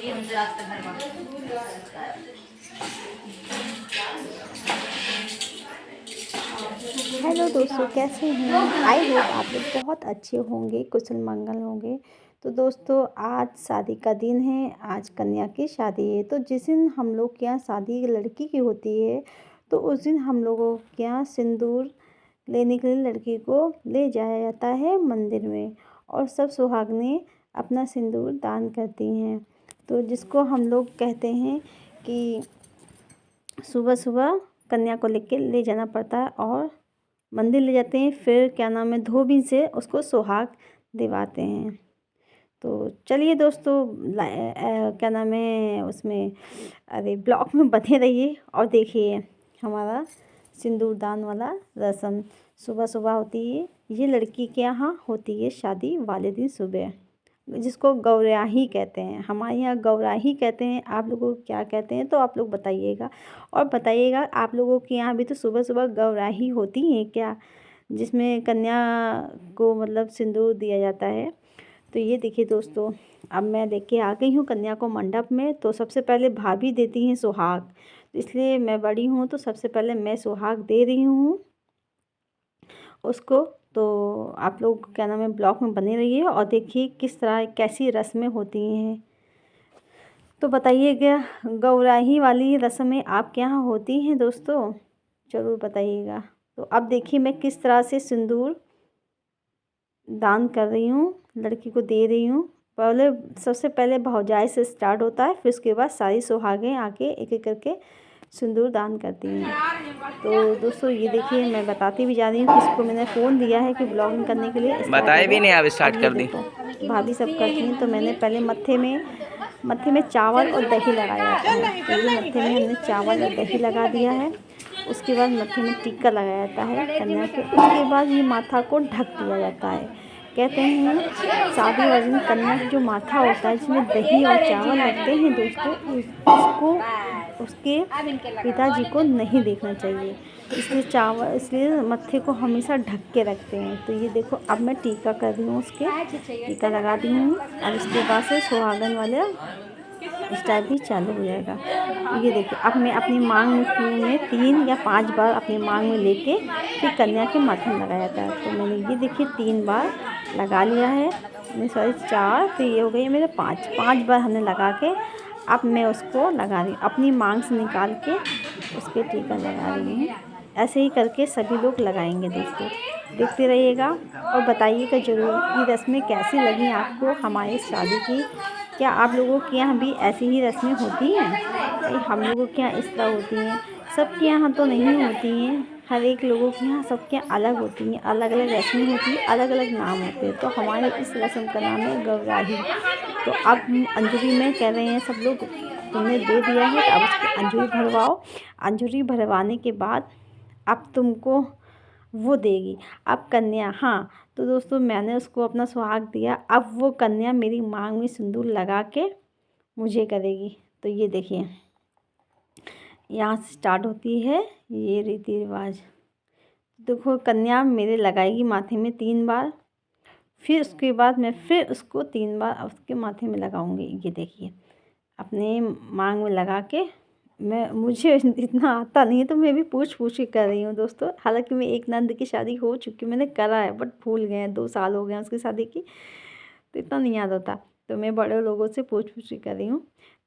Hello दोस्तों, कैसे हैं? आई होप आप लोग बहुत अच्छे होंगे, कुशल मंगल होंगे। तो दोस्तों, आज शादी का दिन है। आज कन्या की शादी है। तो जिस दिन हम लोग के यहाँ शादी लड़की की होती है, तो उस दिन हम लोगों के यहाँ सिंदूर लेने के लिए लड़की को ले जाया जाता है मंदिर में, और सब सुहागनें अपना सिंदूर दान करती हैं। तो जिसको हम लोग कहते हैं कि सुबह सुबह कन्या को लेके ले जाना पड़ता है और मंदिर ले जाते हैं, फिर क्या नाम है, धोबी से उसको सुहाग दिवाते हैं। तो चलिए दोस्तों, क्या नाम है उसमें, अरे ब्लॉग में बने रहिए और देखिए हमारा सिंदूरदान वाला रस्म सुबह सुबह होती है। ये लड़की के यहाँ होती है शादी वाले दिन सुबह, जिसको गौराही कहते हैं। हमारे यहाँ गौराही कहते हैं। आप लोगों को क्या कहते हैं तो आप लोग बताइएगा, और बताइएगा आप लोगों के यहाँ भी तो सुबह सुबह गौराही होती है क्या, जिसमें कन्या को मतलब सिंदूर दिया जाता है। तो ये देखिए दोस्तों, अब मैं लेके आ गई हूँ कन्या को मंडप में। तो सबसे पहले भाभी देती हैं सुहाग, इसलिए मैं बड़ी हूँ तो सबसे पहले मैं सुहाग दे रही हूँ उसको। तो आप लोग क्या नाम है ब्लॉग में बने रहिए और देखिए किस तरह कैसी रस्में होती हैं। तो बताइएगा, गौराही वाली रस्में आपके यहाँ होती हैं दोस्तों, ज़रूर बताइएगा। तो अब देखिए मैं किस तरह से सिंदूर दान कर रही हूँ, लड़की को दे रही हूँ। पहले सबसे पहले भौजाई से स्टार्ट होता है, फिर उसके बाद सारी सुहागें आके एक एक करके सिंदूर दान करती हैं। तो दोस्तों ये देखिए, मैं बताती भी जा रही हूँ, किसको मैंने फ़ोन दिया है कि ब्लॉगिंग करने के लिए। बताए भी नहीं, आप स्टार्ट कर दी। भाभी सब करती हैं। तो मैंने पहले मत्थे में चावल और दही लगाया जाता है। तो ये मत्थे में हमने चावल और दही लगा दिया है। उसके बाद मत्थे में टीका लगाया जाता है कन्या के। उसके बाद ये माथा को ढक दिया जाता है। कहते हैं शादी वाले दिन कन्या का जो माथा होता है, जिसमें दही और चावल लगते हैं दोस्तों, उसको उसके पिताजी को नहीं देखना चाहिए। इसलिए मत्थे को हमेशा ढक के रखते हैं। तो ये देखो, अब मैं टीका कर रही हूँ, उसके टीका लगा दी हूँ। अब इसके बाद से सुहागन वाले स्टाइल भी चालू हो जाएगा। तो ये देखिए, अब मैं अपनी मांग में 3 या 5 बार अपनी मांग में लेके फिर कन्या के माथे में लगाया जाता है। तो मैंने ये देखिए 3 बार लगा लिया है, मैं सॉरी 4, फिर ये हो गई मेरे 5 बार हमने लगा के अब मैं उसको लगा रही हूँ, अपनी मांग से निकाल के उसके टीका लगा रही हूँ। ऐसे ही करके सभी लोग लगाएंगे दोस्तों, देखते रहिएगा और बताइएगा ज़रूर कि रस्में कैसी लगी आपको हमारी शादी की। क्या आप लोगों के यहाँ भी ऐसी ही रस्में होती हैं? हम लोगों के यहाँ इस तरह होती हैं, सबके यहाँ तो नहीं होती हैं। हर एक लोगों के यहाँ सबके यहाँ अलग होती हैं, अलग अलग रस्में होती हैं, अलग अलग नाम होते हैं। तो हमारे इस रस्म का नाम है गौराही। तो अब अंजलि में कह रहे हैं सब लोग, तुमने दे दिया है तो अब उसकी अंजलि भरवाओ। अंजलि भरवाने के बाद अब तुमको वो देगी, अब कन्या। हाँ, तो दोस्तों मैंने उसको अपना सुहाग दिया, अब वो कन्या मेरी मांग में सिंदूर लगा के मुझे करेगी। तो ये देखिए, यहाँ से स्टार्ट होती है ये रीति रिवाज। देखो, कन्या मेरे लगाएगी माथे में 3 बार, फिर उसके बाद मैं फिर उसको 3 बार उसके माथे में लगाऊंगी। ये देखिए, अपने मांग में लगा के मुझे इतना आता नहीं है, तो मैं भी पूछ के कर रही हूँ दोस्तों। हालांकि मैं एक नंद की शादी हो चुकी, मैंने करा है, बट भूल गए हैं, 2 साल हो गए हैं उसकी शादी की, तो इतना नहीं याद होता। तो मैं बड़े लोगों से पूछ के कर रही हूँ।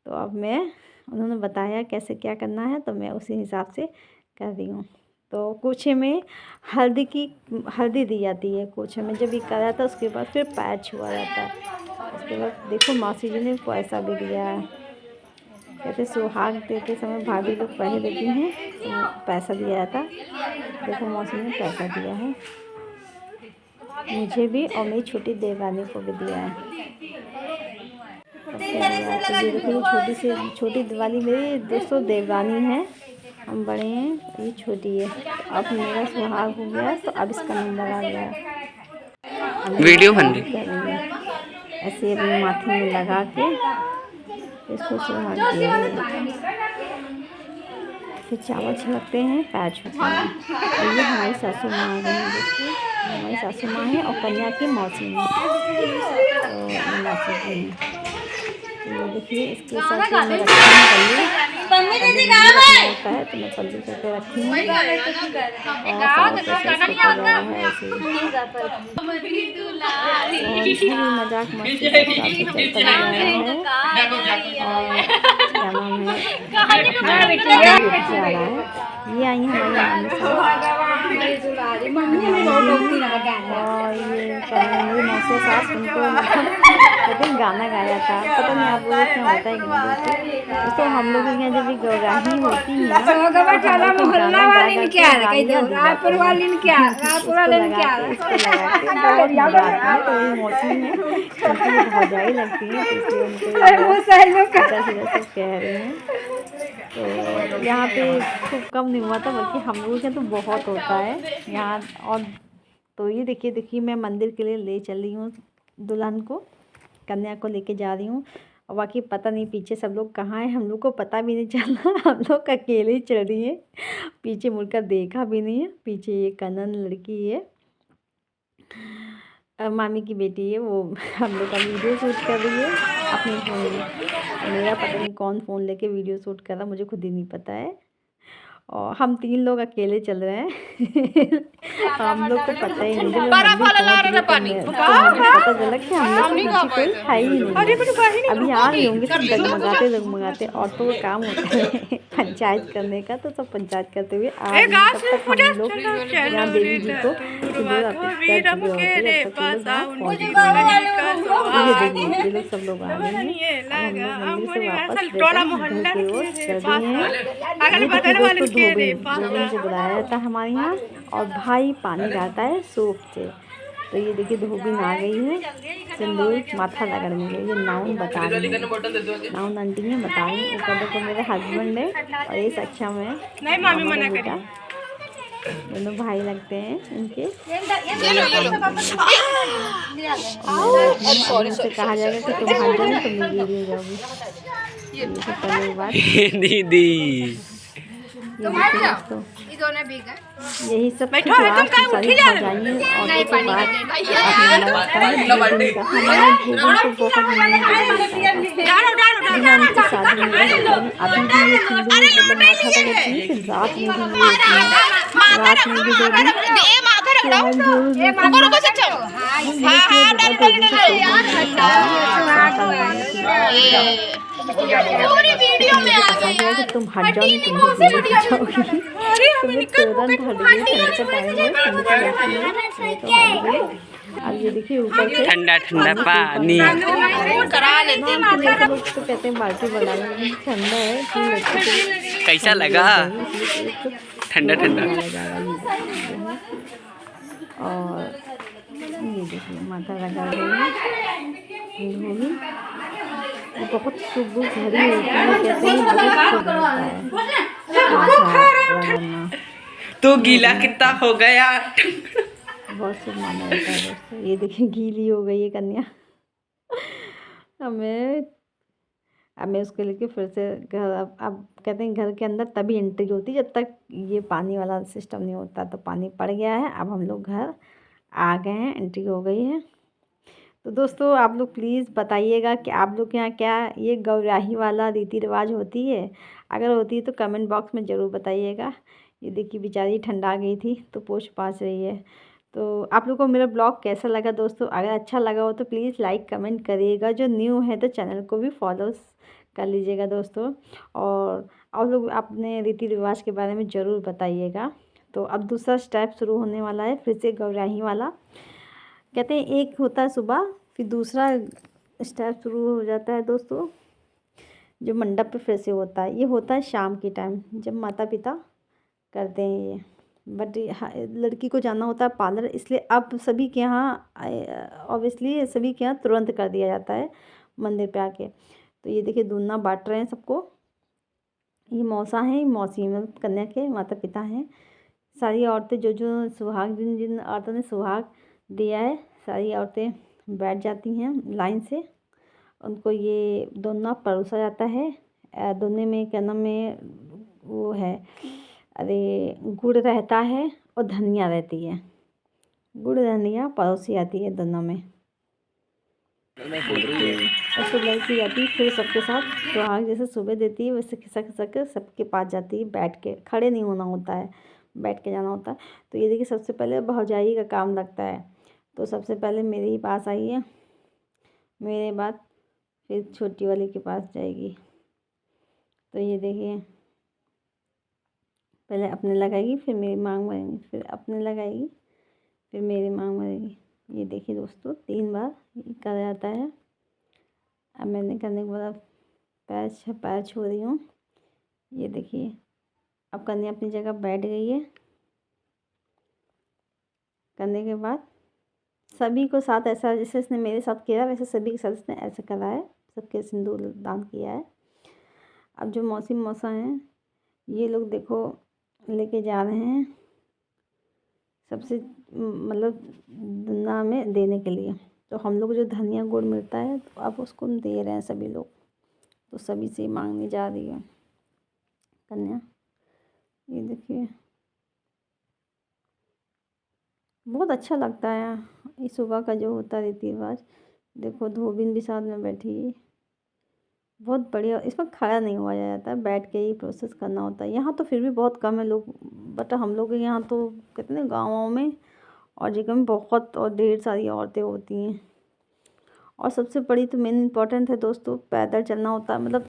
तो अब उन्होंने बताया कैसे क्या करना है, तो मैं उसी हिसाब से कर रही हूँ। तो कुछ में हल्दी दी जाती है, कुछ में जब ये करा था उसके बाद फिर पैर छुआ जाता है। उसके बाद देखो मासी जी ने पैसा भी दिया है। कहते सुहाग देते समय भाभी लोग पैसे देती हैं तो पैसा दिया जाता। देखो मौसी ने पैसा दिया है मुझे भी, और मेरी छोटी देवरानी को भी दिया है। तो ये देखो, छोटी दिवाली मेरी दोस्तों देवरानी है, हम बड़े हैं, ये छोटी है। तो अब मेरा सुहाग हो गया, तो अब इसका नंबर आ गया। वीडियो बन रही है ऐसे अपने माथे में लगा के इसको सुहाग दे, फिर चावल छिड़कते हैं, पैर छूते हैं। और ये हमारी सासू माँ आ गई हैं दोस्तों, हमारी सासू माँ है और कन्या की मौसी हैं, तो मौसी जी हैं। ये देखिए इसके साथ मैं रखी हूँ पल्ली होता है तो मैं पल्ली करके रखी हूँ और सारा प्रोसेस होता जा रहा है ऐसे ही और मजाक मस्ती के साथ चलता जा रहा है और क्या नाम है जा रहा है। ये आई है हमारी मौसी सास उनको मतलब गाना गाया था, पता नहीं आप लोगों के होता है कि नहीं। तो हम लोग यहाँ जब भी गौराही होती है तो मौसी में भौजाई लगती है तो इसलिए उनको कह रहे हैं। तो यहाँ पे खूब कम नहीं हुआ था बल्कि हम लोगों के तो बहुत होता है यहाँ। और तो ये देखिए मैं मंदिर के लिए ले चल रही हूँ दुल्हन को, कन्या को लेके जा रही हूँ। और बाकी पता नहीं पीछे सब लोग कहाँ हैं, हम लोग को पता भी नहीं चला, हम लोग अकेले ही चल रही हैं, पीछे मुड़कर देखा भी नहीं है। पीछे ये कनन लड़की है, मामी की बेटी है, वो हम लोग का वीडियो शूट कर रही है अपने फ़ोन में। मेरा पता नहीं कौन फ़ोन लेके वीडियो शूट कर रहा, मुझे खुद ही नहीं पता है। और हम 3 लोग अकेले चल रहे हैं हम लोग को पता ही नहीं, जब पता चला कि हम लोग के पीछे कोई है ही नहीं। अभी आ रही होंगे सब डगमगाते ऑटो का काम होता है पंचायत करने का, तो सब पंचायत करते हुए आ रहे हैं। तब तक हम लोग यहाँ देवी जी को ये लोग सब लोग आ रहे हैं। हम लोग मंदिर से वापस घर की ओर चल रहे हैं। धोबी से बुलाया जाता है हमारे यहाँ और भाई पानी लाता है सूप से। तो ये देखिए धोबी आ गई है, सिंदूर माथा रगड़ने के लिए नाउन बता रही है, नाउन आंटी है बता रही है। ऊपर देखो मेरे हस्बैंड है और ये सक्षम है बेटा, दोनों भाई लगते हैं इनके। उनसे कहा जाएगा कि तुम हाथ जाओ तुम गिरी जाओगी, ये पहली बात दीदी। यही सब कुछ लास्ट सारी जाइए और उसके बाद हमारे भूगोल को बहुत उनकी शादी में अभी भी ये सिंदूर फिर रात में भी तुम हट जाओ अब ये देखिए ऊपर से ठंडा ठंडा पानी करा लेते हैं, लोग तो कहते हैं बाल्टी बना लेंगे, ठंडा है कैसा लगा ठंडा ठंडा। और ये देखिए माता लगा रही है, बहुत शुभ घड़ी होती है, कहते हैं बहुत शुभ होता है। तो गीला कितना हो गया, बहुत शुभ माना जाता है दोस्तों। ये देखिए गीली हो गई है कन्या। हमें उसके लेके फिर से घर, अब कहते हैं घर के अंदर तभी एंट्री होती है जब तक ये पानी वाला सिस्टम नहीं होता। तो पानी पड़ गया है, अब हम लोग घर आ गए हैं, एंट्री हो गई है। तो दोस्तों आप लोग प्लीज़ बताइएगा कि आप लोग के यहाँ क्या ये गौराही वाला रीति रिवाज होती है, अगर होती है तो कमेंट बॉक्स में ज़रूर बताइएगा। ये देखिए बेचारी ठंडा गई थी तो पोछ पाछ रही है। तो आप लोग को मेरा ब्लॉग कैसा लगा दोस्तों, अगर अच्छा लगा हो तो प्लीज़ लाइक कमेंट करिएगा, जो न्यू है तो चैनल को भी फॉलो कर लीजिएगा दोस्तों। और आप लोग अपने रीति रिवाज के बारे में ज़रूर बताइएगा। तो अब दूसरा स्टेप शुरू होने वाला है फिर से गौराही वाला। कहते हैं एक होता है सुबह, फिर दूसरा स्टेप शुरू हो जाता है दोस्तों, जो मंडप पे फिर से होता है। ये होता है शाम के टाइम जब माता पिता करते हैं ये। बट लड़की को जाना होता है पार्लर, इसलिए अब सभी के यहाँ ऑब्वियसली सभी के यहाँ तुरंत कर दिया जाता है मंदिर पे आके। तो ये देखिए दूना बांट रहे हैं सबको, ये मौसा हैं, मौसी मतलब कन्या के माता पिता हैं। सारी औरतें जो सुहाग जिन औरतों ने सुहाग दिया है, सारी औरतें बैठ जाती हैं लाइन से, उनको ये दोना परोसा जाता है। दोने में क्या नाम में वो है, अरे गुड़ रहता है और धनिया रहती है, गुड़ धनिया परोसी जाती है दोनों में। और फिर लड़की जाती है फिर सबके साथ सुहाग जैसे सुबह देती है वैसे खिसक खिसक के सबके पास जाती है, बैठ के, खड़े नहीं होना होता है, बैठ के जाना होता है। तो ये देखिए सबसे पहले भौजाई का काम लगता है, तो सबसे पहले मेरे ही पास आई है, मेरे बाद फिर छोटी वाली के पास जाएगी। तो ये देखिए पहले अपने लगाएगी, फिर मेरी मांग भरेंगी, फिर अपने लगाएगी, फिर मेरी मांग भरेगी। ये देखिए दोस्तों 3 बार करा जाता है। अब मैंने करने के बाद पैर छू रही हूँ। ये देखिए अब कन्या अपनी जगह बैठ गई है। करने के बाद सभी को साथ ऐसा जैसे इसने मेरे साथ किया वैसे सभी के साथ इसने ऐसे करा है, सबके सिंदूर दान किया है। अब जो मौसी मौसा हैं ये लोग देखो लेके जा रहे हैं सबसे मतलब दुनिया में देने के लिए। तो हम लोग जो धनिया गुड़ मिलता है तो अब उसको दे रहे हैं सभी लोग, तो सभी से मांगने जा रही है कन्या। ये देखिए बहुत अच्छा लगता है ये सुबह का जो होता रीति रिवाज। देखो धोबिन भी साथ में बैठी, बहुत बढ़िया। इसमें खड़ा नहीं हुआ जाता है, बैठ के ही प्रोसेस करना होता है। यहाँ तो फिर भी बहुत कम है लोग, बट हम लोग के यहाँ तो कितने गाँवों में और जगह में बहुत और ढेर सारी औरतें होती हैं। और सबसे बड़ी तो मेन इम्पॉर्टेंट है दोस्तों, पैदल चलना होता है, मतलब